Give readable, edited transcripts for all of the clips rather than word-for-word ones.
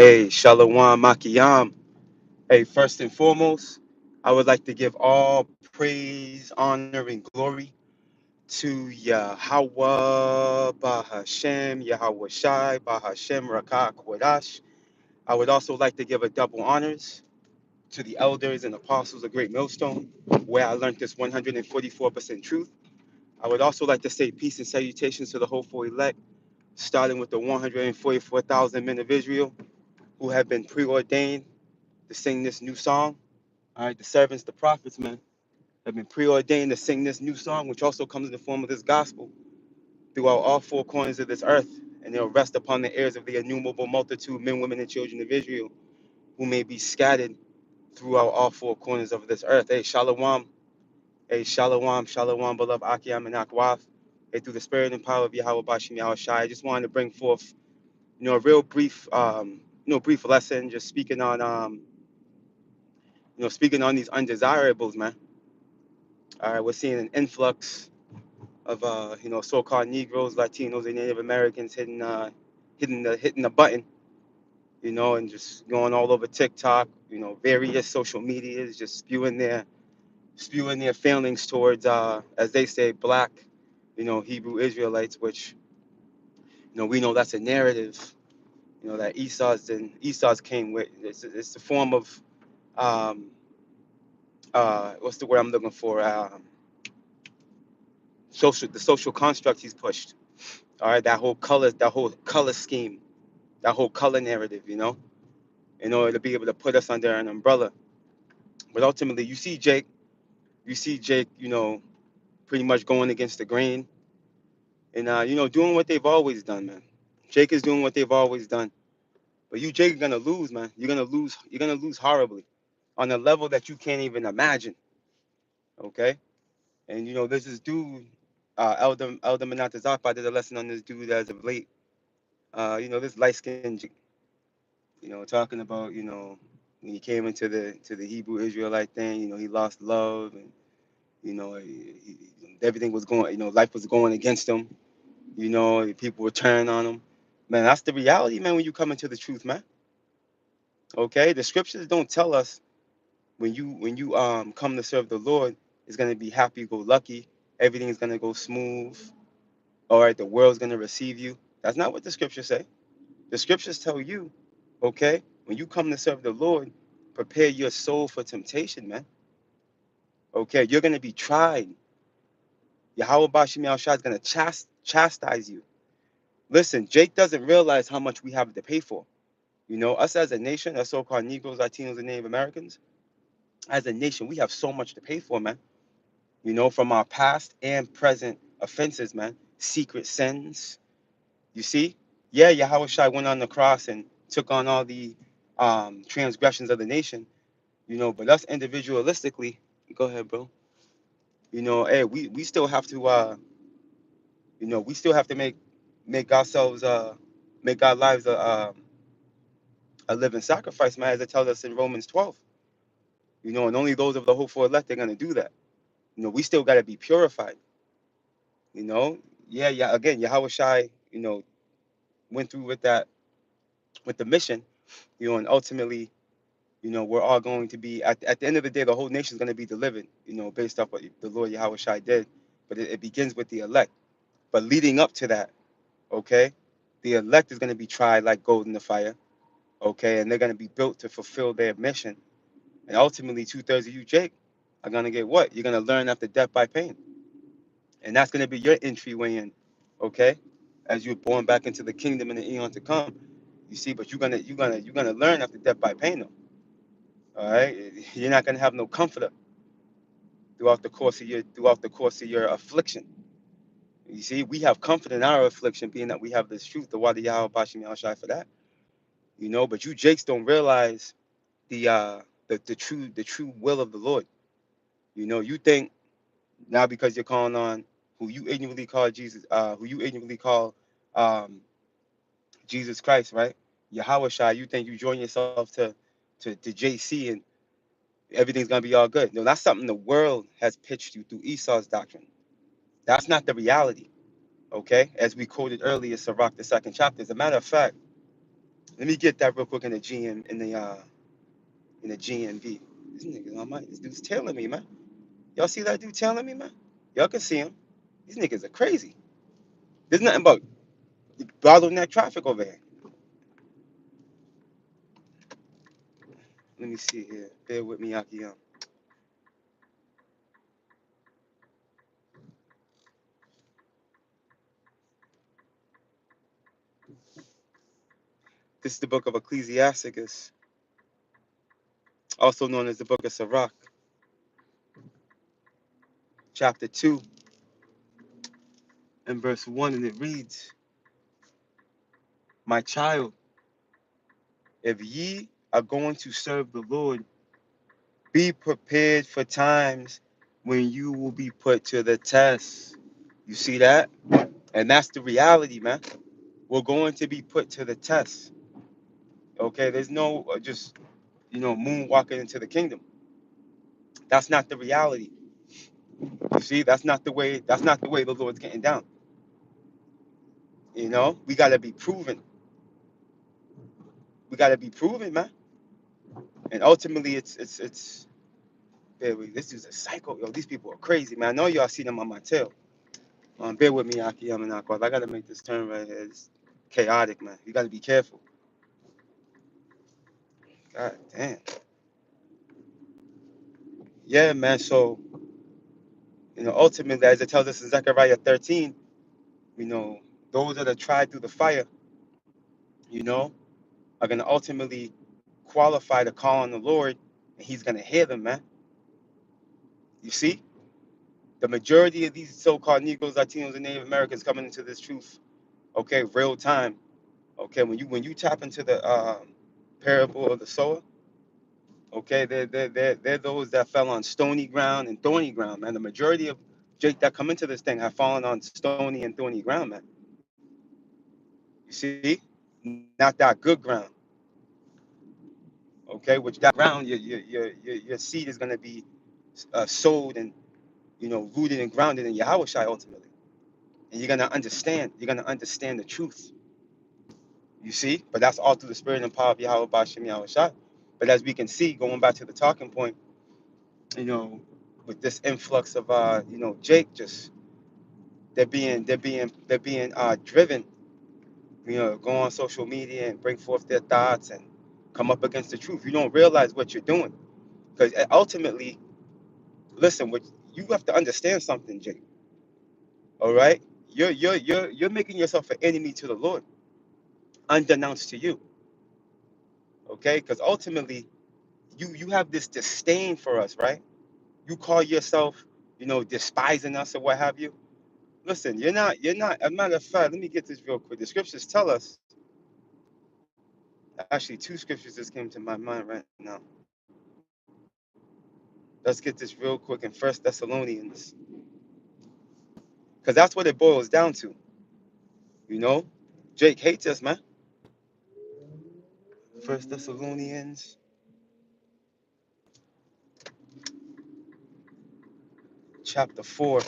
Hey, Shalom Makiyam. Hey, first and foremost, I would like to give all praise, honor, and glory to Yahweh Bahashem, Yahweh Shai, Bahashem Rakah Kwadash. I would also like to give a double honors to the elders and apostles of Great Millstone, where I learned this 144% truth. I would also like to say peace and salutations to the hopeful elect, starting with the 144,000 men of Israel who have been preordained to sing this new song. All right, the servants, the prophets, man, have been preordained to sing this new song, which also comes in the form of this gospel throughout all four corners of this earth. And it'll rest upon the ears of the innumerable multitude, men, women, and children of Israel, who may be scattered throughout all four corners of this earth. Hey, shalom, shalom, beloved Akiam and Akwaf. Hey, through the spirit and power of Yahweh Bashim Yahweh Shai, I just wanted to bring forth, a real brief, brief lesson, just speaking on these undesirables, man. All right, we're seeing an influx of so-called Negroes, Latinos, and Native Americans hitting the button, and just going all over TikTok, various social medias, just spewing their feelings towards, as they say, black, Hebrew Israelites, which we know that's a narrative, that Esau's came with. It's the form of what's the word I'm looking for? The social construct he's pushed. All right, that whole color scheme, that whole color narrative, in order to be able to put us under an umbrella. But ultimately, you see Jake, pretty much going against the grain and doing what they've always done, man. Jake is doing what they've always done. But Jake, are gonna lose, man. You're gonna lose. You're gonna lose horribly, on a level that you can't even imagine. Okay. And there's this dude, Elder Manatazak. I did a lesson on this dude as of late. This light skinned, talking about, when he came into the Hebrew Israelite thing, he lost love, and everything was going, life was going against him. People were turning on him. Man, that's the reality, man. When you come into the truth, man. Okay, the scriptures don't tell us when you come to serve the Lord, it's gonna be happy go lucky. Everything's gonna go smooth. All right, the world's gonna receive you. That's not what the scriptures say. The scriptures tell you, okay, when you come to serve the Lord, prepare your soul for temptation, man. Okay, you're gonna be tried. Yahweh Bashim Yahushua is gonna chastise you. Listen, Jake doesn't realize how much we have to pay for. Us as a nation, us so-called Negroes, Latinos, and Native Americans, as a nation, we have so much to pay for, man. From our past and present offenses, man. Secret sins. You see? Yeah, Yahweh Shai went on the cross and took on all the transgressions of the nation, but us individualistically, go ahead, bro. Hey, we still have to we still have to make ourselves make our lives a living sacrifice, man, as it tells us in Romans 12. And only those of the hopeful elect are gonna do that. We still gotta be purified, you know. Yeah, again, Yahweh Shai, went through with the mission, and ultimately, we're all going to be at the end of the day, the whole nation is going to be delivered, based off what the Lord Yahweh Shai did. But it begins with the elect. But leading up to that, okay, the elect is going to be tried like gold in the fire, okay, and they're going to be built to fulfill their mission. And ultimately, two-thirds of you, Jake, are going to get what? You're going to learn after death by pain. And that's going to be your entryway in, okay, as you're born back into the kingdom in the eon to come. You see, but you're gonna learn after death by pain, though. All right, you're not gonna have no comforter throughout the course of your affliction. You see, we have comfort in our affliction, being that we have this truth, the water Yahweh Bashim Yahushai for that. But you Jakes don't realize the true will of the Lord. You think now because you're calling on who you ignorantly call Jesus, who you ignorantly call um, Jesus Christ, right? Yahweh Shai, you think you join yourself to JC and everything's gonna be all good. No, that's something the world has pitched you through Esau's doctrine. That's not the reality. Okay, as we quoted earlier, Sirach, the second chapter. As a matter of fact, Let me get that real quick in the GM in the GMB. This nigga on my this dude's tailing me, man. Y'all see that dude tailing me, man? Y'all can see him. These niggas are crazy. There's nothing but bottleneck traffic over here. Let me see here. Bear with me, Aki. This is the book of Ecclesiasticus, also known as the book of Sirach, chapter 2 and verse 1, and it reads, "My child, if ye are going to serve the Lord, be prepared for times when you will be put to the test." You see that? And that's the reality, man. We're going to be put to the test. Okay, there's no just moonwalking into the kingdom. That's not the reality. You see, that's not the way. That's not the way the Lord's getting down. We gotta be proven. We gotta be proven, man. And ultimately, it's. This dude's a psycho, yo. These people are crazy, man. I know y'all see them on my tail. Bear with me, Aki. I'm not I gotta make this turn right here. It's chaotic, man. You gotta be careful. God damn. Yeah, man. So ultimately, as it tells us in Zechariah 13, you know, those that are tried through the fire, you know, are gonna ultimately qualify to call on the Lord, and He's gonna hear them, man. You see, the majority of these so-called Negroes, Latinos, and Native Americans coming into this truth, okay, real time. Okay, when you tap into the parable of the sower, okay, they're those that fell on stony ground and thorny ground, man. The majority of Jake that come into this thing have fallen on stony and thorny ground, man. You see, not that good ground, okay. Which that ground, your seed is gonna be sowed and rooted and grounded in Yahweh Shai ultimately, and you're gonna understand. You're gonna understand the truth. You see, but that's all through the spirit and power of Yahweh Bashem Yahweh Shai. But as we can see, going back to the talking point, you know, with this influx of Jake, just they're being driven, go on social media and bring forth their thoughts and come up against the truth. You don't realize what you're doing because ultimately, listen, what you have to understand something, Jake. All right, you're making yourself an enemy to the Lord, unbeknownst to you. Okay, because ultimately, you have this disdain for us, right? You call yourself, despising us or what have you. Listen, you're not, a matter of fact, let me get this real quick. The scriptures tell us, actually, two scriptures just came to my mind right now. Let's get this real quick in First Thessalonians, because that's what it boils down to. You know, Jake hates us, man. First Thessalonians, chapter 4.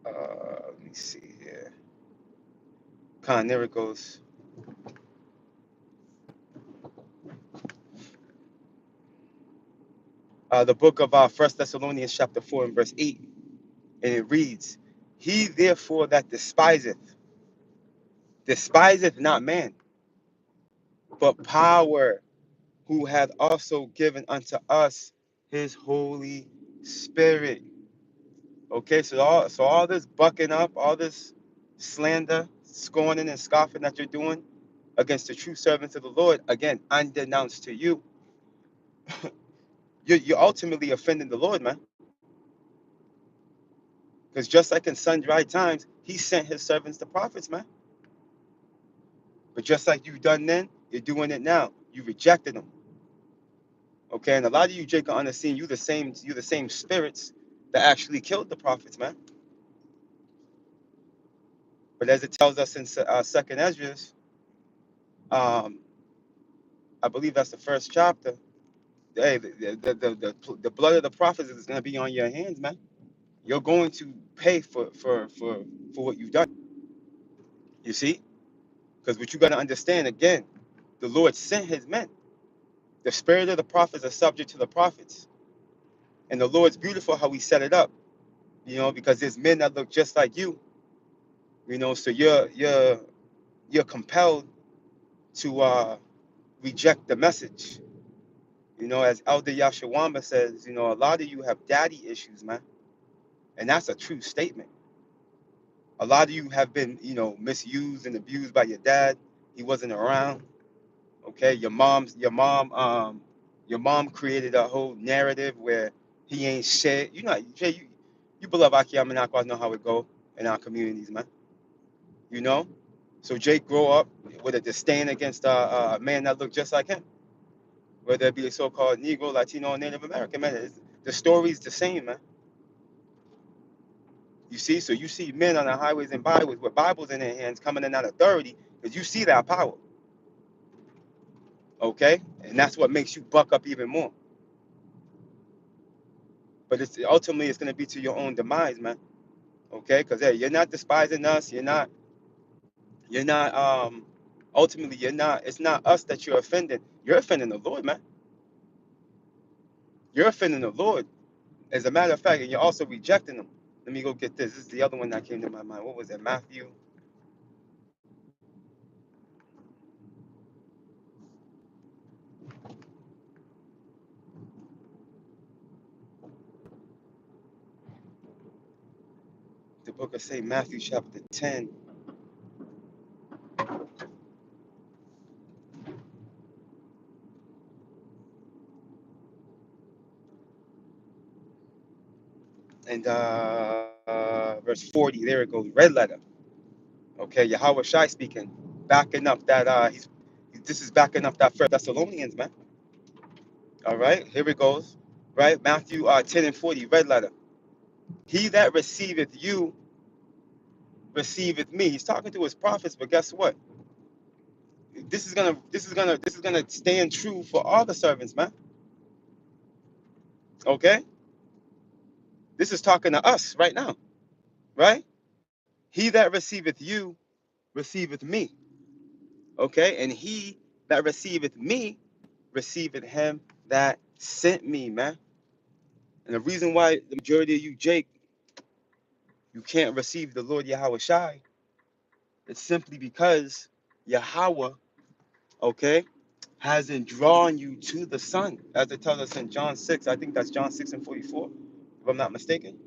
Let me see here. There it goes. The book of First Thessalonians, chapter 4, and verse 8, and it reads, "He therefore that despiseth not man, but power, who hath also given unto us his Holy Spirit." Okay, so all this bucking up, all this slander, scorning, and scoffing that you're doing against the true servants of the Lord, again, undenounced to you, you're ultimately offending the Lord, man. Because just like in sundry times, He sent His servants, the prophets, man. But just like you've done then, you're doing it now. You rejected them. Okay, and a lot of you, Jacob, on the scene, you the same spirits that actually killed the prophets, man. But as it tells us in Second Esdras, um, I believe that's the first chapter. hey, the blood of the prophets is gonna be on your hands, man. You're going to pay for what you've done. You see, because what you got to understand again, the Lord sent His men. The spirit of the prophets are subject to the prophets, and the Lord's beautiful how He set it up. Because there's men that look just like you. So you're compelled to reject the message. As Elder Yashawamba says, a lot of you have daddy issues, man. And that's a true statement. A lot of you have been, misused and abused by your dad. He wasn't around. Okay. Your mom created a whole narrative where he ain't shit. Jay, you beloved Akiyama know how it go in our communities, man. You know? So Jake grow up with a disdain against a man that looked just like him, whether it be a so-called Negro, Latino, or Native American man. The story's the same, man. You see, so you see men on the highways and byways with Bibles in their hands coming in out of authority because you see that power, okay? And that's what makes you buck up even more. But it's going to be to your own demise, man, okay? Because, hey, you're not despising us. Ultimately, it's not us that you're offending. You're offending the Lord, man. You're offending the Lord. As a matter of fact, and you're also rejecting him. Let me go get this. This is the other one that came to my mind. What was it? Matthew. The book of St. Matthew, chapter 10. And verse 40. There it goes. Red letter. Okay, Yahweh Shai speaking. Backing up that this is backing up that First Thessalonians, man. All right, here it goes. Right? Matthew 10 and 40, red letter. He that receiveth you receiveth me. He's talking to his prophets, but guess what? This is gonna stand true for all the servants, man. Okay? This is talking to us right now, right? He that receiveth you receiveth me. Okay? And he that receiveth me receiveth him that sent me, man. And the reason why the majority of you, Jake, you can't receive the Lord Yahweh Shai, it's simply because Yahweh, okay, hasn't drawn you to the Son, as it tells us in John 6. I think that's John 6 and 44, if I'm not mistaken.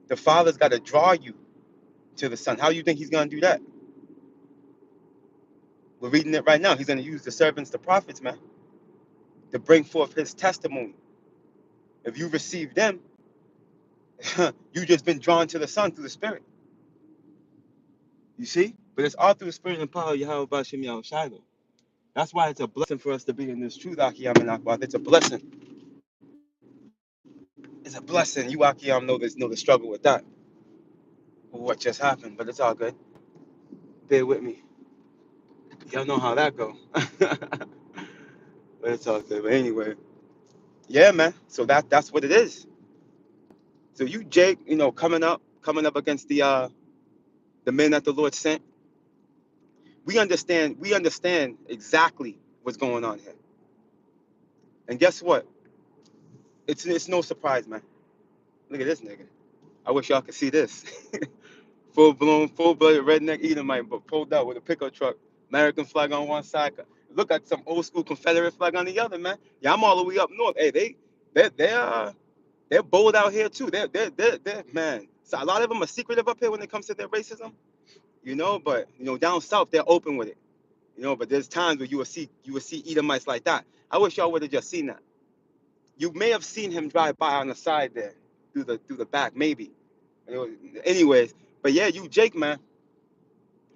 The Father's got to draw you to the Son. How do you think he's going to do that? We're reading it right now. He's going to use the servants, the prophets, man, to bring forth his testimony. If you receive them, you just been drawn to the Son through the Spirit. You see? But it's all through the Spirit and power of Yahweh Bashem Yahweh Shiloh. That's why it's a blessing for us to be in this truth, Akiyam and Akwath. It's a blessing. It's a blessing. You, Akiyam, know the struggle with that. What just happened, but it's all good. Bear with me. Y'all know how that go. But it's all good. But anyway, yeah, man. So that's what it is. So you, Jake, coming up against the men that the Lord sent. We understand exactly what's going on here. And guess what? It's no surprise, man. Look at this nigga. I wish y'all could see this. Full-blooded redneck Edomite, but pulled out with a pickup truck, American flag on one side. Look at some old school Confederate flag on the other, man. Yeah, I'm all the way up north. Hey, they're bold out here too. They're man. So a lot of them are secretive up here when it comes to their racism, But down south they're open with it, But there's times where you will see Edomites like that. I wish y'all would have just seen that. You may have seen him drive by on the side there, through the back, maybe. Anyways, but yeah, you Jake, man.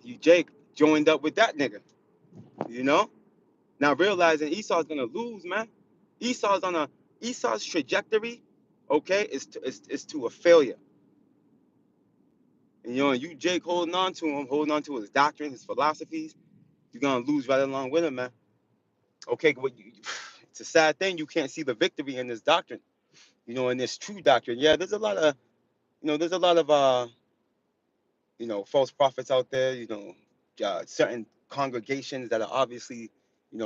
You Jake joined up with that nigga, you know. Now realizing Esau's gonna lose, man. Esau's trajectory, okay, is to a failure. And you Jake holding on to him, holding on to his doctrine, his philosophies, you're gonna lose right along with him, man. Okay, it's a sad thing you can't see the victory in this doctrine, in this true doctrine. Yeah, there's a lot of, there's a lot of false prophets out there, certain congregations that are obviously,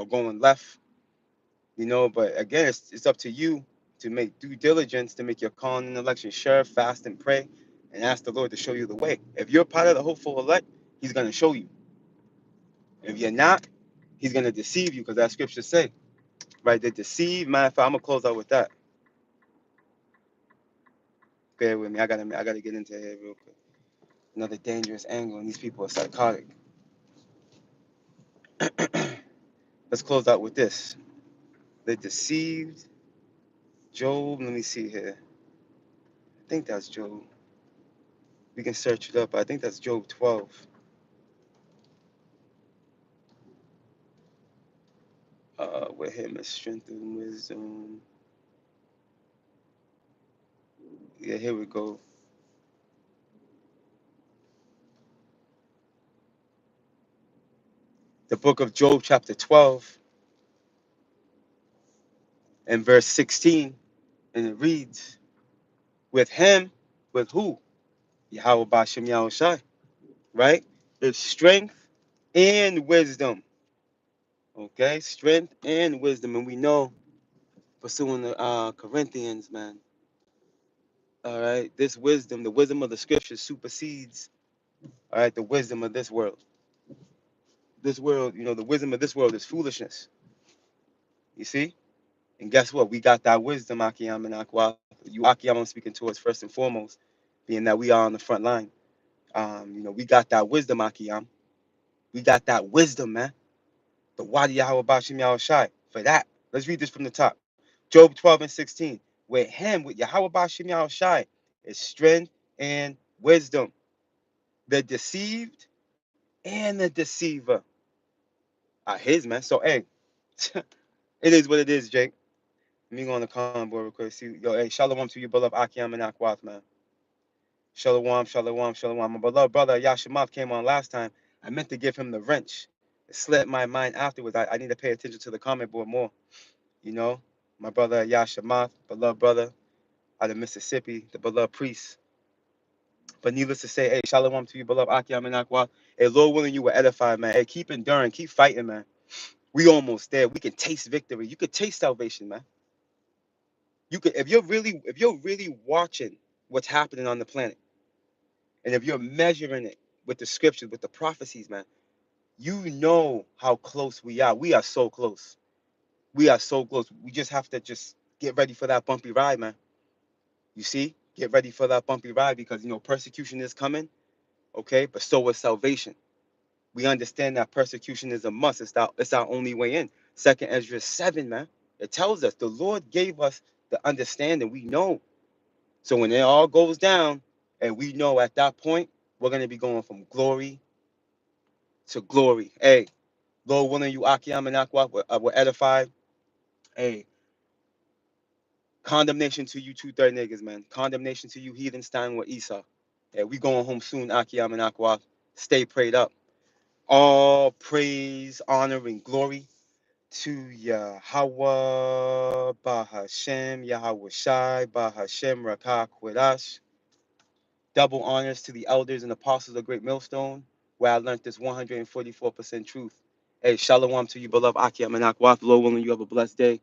going left, but again, it's up to you to make due diligence to make your calling and election sure, fast and pray, and ask the Lord to show you the way. If you're part of the hopeful elect, He's going to show you. If you're not, He's going to deceive you, because that scripture say, right? They deceive. Matter of fact, I'm going to close out with that. Bear with me. I gotta get into here real quick. Another dangerous angle, and these people are psychotic. Let's close out with this. They deceived Job. Let me see here. I think that's Job. We can search it up. But I think that's Job 12. With him is strength and wisdom. Yeah, here we go. The book of Job, chapter 12, and verse 16. And it reads, with him, with who? Yahweh Bashem Yahushai, right? It's strength and wisdom. Okay, strength and wisdom. And we know, pursuing the Corinthians, man. All right, this wisdom, the wisdom of the scriptures supersedes, all right, the wisdom of this world. This world, the wisdom of this world is foolishness. You see? And guess what? We got that wisdom, Akiyam and Akwa. You, Akiyam, I'm speaking towards first and foremost, being that we are on the front line. We got that wisdom, Akiyam. We got that wisdom, man. The Wadi Yahweh Bashim Yahushai. For that, let's read this from the top. Job 12 and 16. With him, with Yahweh Bashim Yahushai, is strength and wisdom. The deceived and the deceiver are his, man. So, hey, it is what it is, Jake. Let me go on the comment board real quick. See, yo, hey, shalom to you, beloved Akiam and Akwath, man. Shalom, shalom, shalom. My beloved brother Yashimoth came on last time. I meant to give him the wrench. It slipped my mind afterwards. I need to pay attention to the comment board more. You know, my brother Yashimoth, beloved brother out of Mississippi, the beloved priest. But needless to say, hey, shalom to you, beloved Akiam and Akwath. Hey, Lord willing, you were edified, man. Hey, keep enduring, keep fighting, man. We almost there. We can taste victory. You could taste salvation, man. You could, if you're really watching what's happening on the planet, and if you're measuring it with the scriptures, with the prophecies, man, you know how close we are. We are so close. We are so close. We just have to just get ready for that bumpy ride, man. You see? Get ready for that bumpy ride, because persecution is coming, okay? But so is salvation. We understand that persecution is a must. It's our only way in. Second Ezra 7, man. It tells us the Lord gave us the understanding. We know. So when it all goes down, and we know at that point, we're going to be going from glory to glory. Hey, Lord willing, you Akiyam and Akwa were edified. Hey, condemnation to you two-third niggas, man. Condemnation to you heathen stand with Esau. Hey, we going home soon, Akiyam and Akwa. Stay prayed up. All praise, honor, and glory to Yahweh, Bahashem, Yahweh Shai, Bahashem, Rakah, Kwadash. Double honors to the elders and apostles of Great Millstone, where I learned this 144% truth. Hey, shalom to you, beloved Akim and Akwath. Lord willing, you have a blessed day.